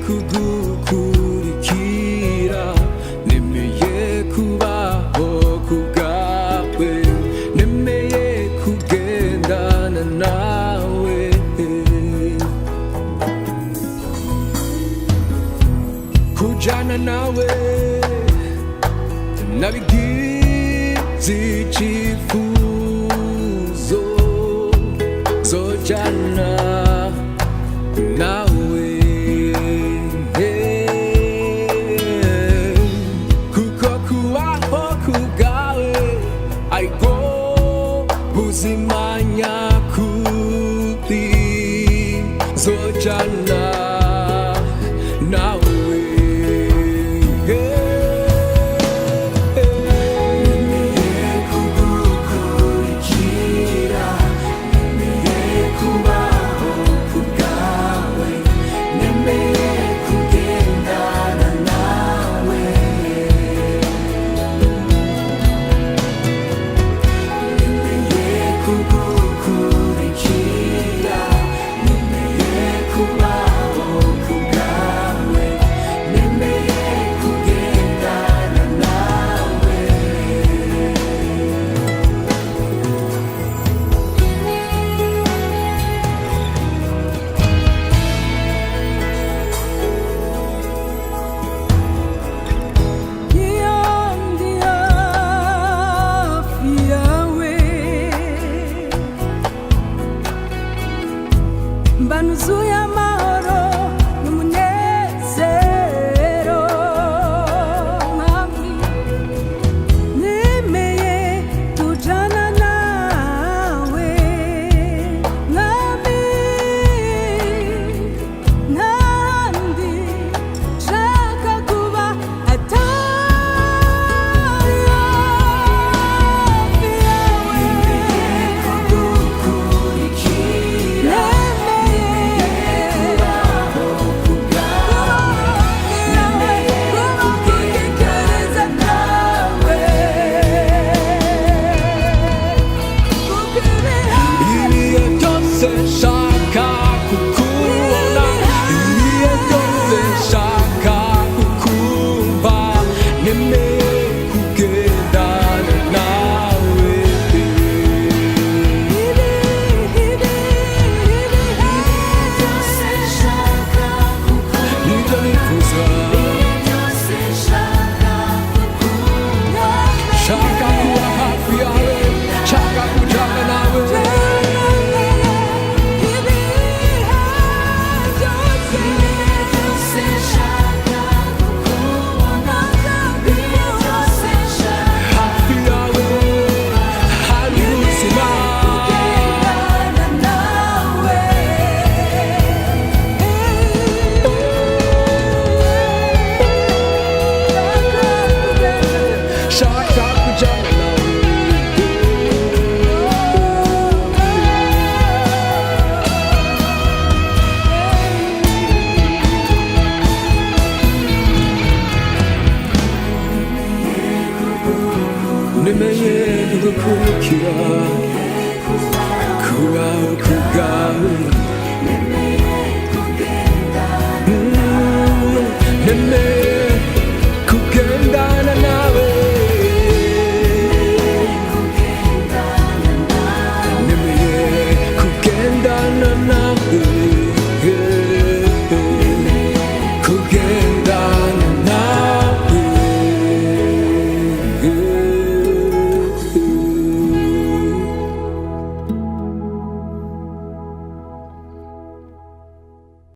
kugukurikira nemeye kubaho kubwawe nemeye kugendana nawe kujana nawe nabigize icyifuzo zojana nawe kuko kubaho kubwawe ariko buzima nyakuri zojana nawe banuzuye amahoro n'umunezero mwami nemeye kujana nawe mwami ntahandi nshaka kuba atari hafi yawe kugukurikira shaka kukubona ibihe byose shaka kukumva nemeye kugendana nawe nibyo nifuza shaka kuba hafi yawe shaka kujana nawe nemeye kugukurikira kubaho kubwawe nemeye